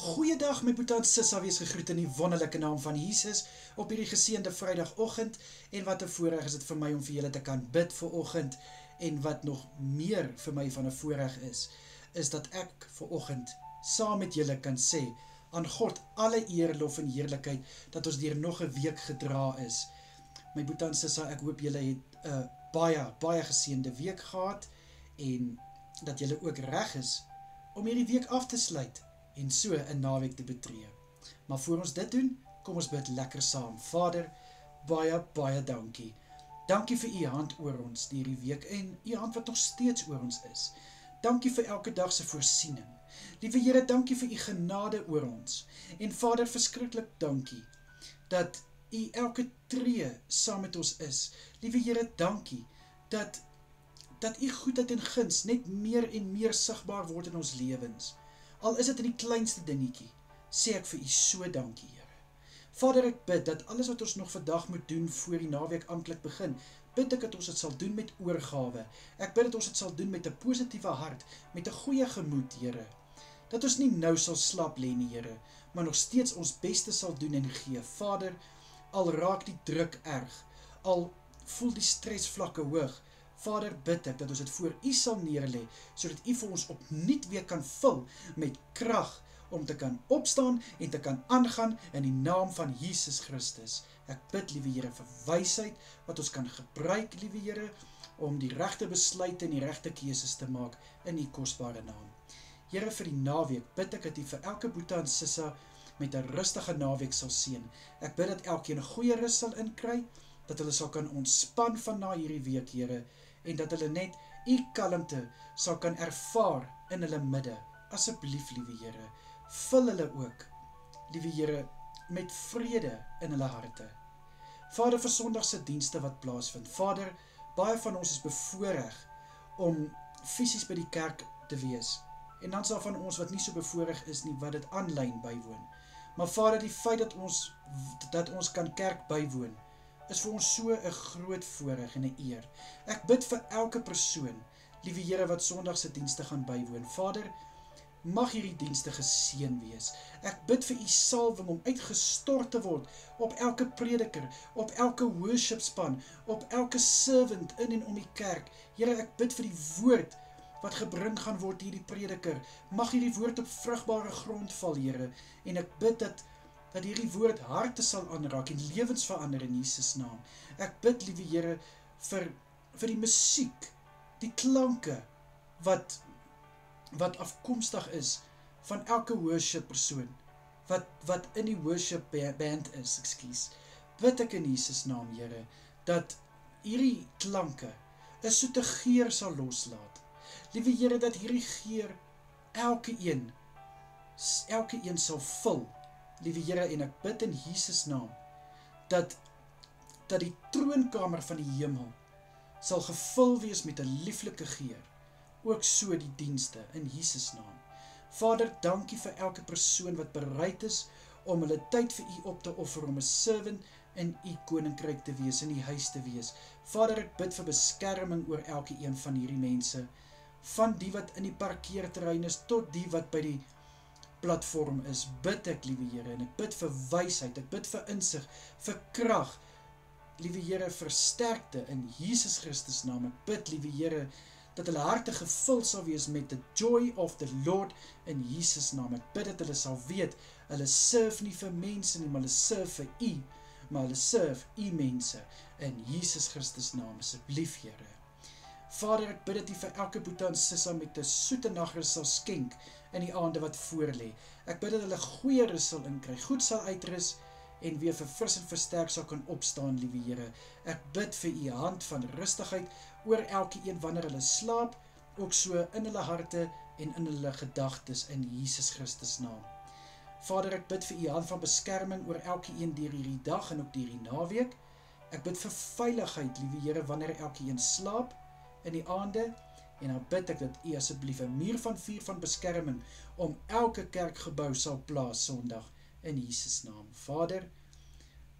Goeiedag my boetie en sissa, wees gegroet in die wonderlike naam van Jesus op hierdie geseënde Vrydagoggend, en wat 'n voorreg is dit vir my om vir julle te kan bid vanoggend, en wat nog meer vir my van 'n voorreg is dat ek vanoggend saam met julle kan sê, aan God alle eer, lof en heerlikheid, dat ons deur nog 'n week gedra is. My boetie en sissa, ek hoop julle het 'n baie geseënde week gehad, en dat julle ook reg is om hierdie week af te sluit, en so 'n naweek te betree. Maar voor ons dit doen, kom ons bid lekker saam. Vader, baie dankie. Dankie vir u hand oor ons deur die week, en u hand wat nog steeds oor ons is. Dankie vir elke dag se voorsiening. Liewe Here, dankie vir u genade oor ons. En Vader, verskriklik dankie dat u elke tree saam met ons is. Liewe Here, dankie dat u goedheid en guns net meer en meer sigbaar word in ons lewens. Al is dit in die kleinste dingetjie, sê ek vir u so dankie, Here. Vader, ek bid dat alles wat ons nog vandag moet doen voor die naweek amptelik begin, bid ek dat ons dit sal doen met oorgawe. Ek bid dat ons dit sal doen met 'n positiewe hart, met 'n goeie gemoed, Here. Dat ons nie nou sal slaap lê nie, Here, maar nog steeds ons beste sal doen en gee. Vader, al raak die druk erg, al voel die stresvlakke hoog, Vader, bid ek dat ons dit voor u sal neerlê, sodat u vir ons opnuut weer kan vul met krag om te kan opstaan en te kan aangaan in die naam van Jesus Christus. Ek bid, liewe Here, vir wysheid wat ons kan gebruik, liewe Here, om die regte besluite en die regte keuses te maak in u kosbare naam. Here, vir die naweek bid ek dat u vir elke boetie en sissa met 'n rustige naweek sal seën. Ek bid dat elkeen 'n goeie rus sal inkry, dat hulle sal kan ontspan van na hierdie week, Here, en dat hulle net u kalmte sal kan ervaar in hulle midde. Asseblief, liewe Here, vul hulle ook, liewe Here, met vrede in hulle harte. Vader, vir Sondag se dienste wat plaasvind. Vader, baie van ons is bevoorreg om fisies by die kerk te wees. En dan sal van ons wat nie so bevoorreg is nie, wat dit aanlyn bywoon. Maar Vader, die feit dat ons kan kerk bywoon, is vir ons so 'n groot voorreg en 'n eer. Ek bid vir elke persoon, liewe Here, wat Sondag se dienste gaan bywoon. Vader, mag hierdie dienste geseën wees. Ek bid vir u salwing om uitgestort te word op elke prediker, op elke worshipspan, op elke servant in en om die kerk. Here, ek bid vir die woord wat gebring gaan word deur die prediker. Mag hierdie woord op vrugbare grond val, Here, en ek bid dat hierdie woord harte sal aanraak en lewens verander in Jesus naam. Ek bid, liewe Here, vir die musiek, die klanke wat afkomstig is van elke worship persoon, wat in die worship band is, bid ek in Jesus naam, Here, dat hierdie klanke 'n soete geur sal loslaat. Liewe Here, dat hierdie geur elke een sal vul, liewe Here, en ek bid in Jesus naam, dat die troonkamer van die hemel sal gevul wees met 'n lieflike geur, ook so die dienste in Jesus naam. Vader, dankie vir elke persoon wat bereid is om hulle tyd vir u op te offer, om 'n servant in u koninkryk te wees, in u huis te wees. Vader, ek bid vir beskerming oor elke een van hierdie mense, van die wat in die parkeerterrein is, tot die wat by die platform is. Bid ek, liewe Here, en ek bid vir wysheid, ek bid vir insig, vir krag, liewe Here, vir sterkte in Jesus Christus naam. Ek bid, liewe Here, dat hulle harte gevul sal wees met the joy of the Lord in Jesus naam. Ek bid dat hulle sal weet, hulle serve nie vir mense nie, maar hulle serve vir u, maar hulle serve u mense in Jesus Christus naam, asseblief, Here. Vader, ek bid dat u vir elke boetie en sissa met 'n soete nagrus sal skenk in die aande wat voorlê. Ek bid dat hulle goeie rus sal inkry, goed sal uitrus en weer verfris en versterk sal kan opstaan, liewe Here. Ek bid vir u hand van rustigheid oor elke een wanneer hulle slaap, ook so in hulle harte en in hulle gedagtes in Jesus Christus naam. Vader, ek bid vir u hand van beskerming oor elke een deur hierdie dag en ook deur die naweek. Ek bid vir veiligheid, liewe Here, wanneer elke een slaap in die aande, en dan bid ek dat u asseblief 'n muur van vuur van beskerming om elke kerkgebou sal plaas Sondag in Jesus naam. Vader,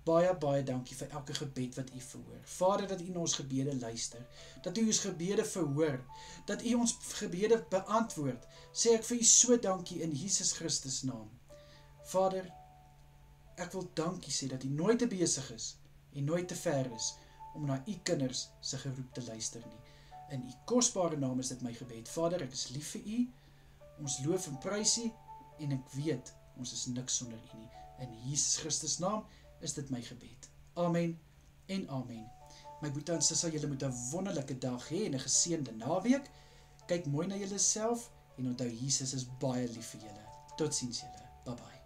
baie dankie vir elke gebed wat u verhoor. Vader, dat u na ons gebede luister, dat u ons gebede verhoor, dat u ons gebede beantwoord, sê ek vir u so dankie in Jesus Christus naam. Vader, ek wil dankie sê dat U nooit te besig is en nooit te ver is om na U kinders se geroep te luister nie. In U kosbare naam is dit my gebed. Vader, ek is lief vir U, ons loof en prys U, en ek weet, ons is niks sonder U nie. In Jesus Christus naam is dit my gebed. Amen en amen. My boetie en sissa, julle moet 'n wonderlike dag hê en 'n geseënde naweek. Kyk mooi na julle self en onthou, Jesus is baie lief vir julle. Totsiens julle. Bye bye.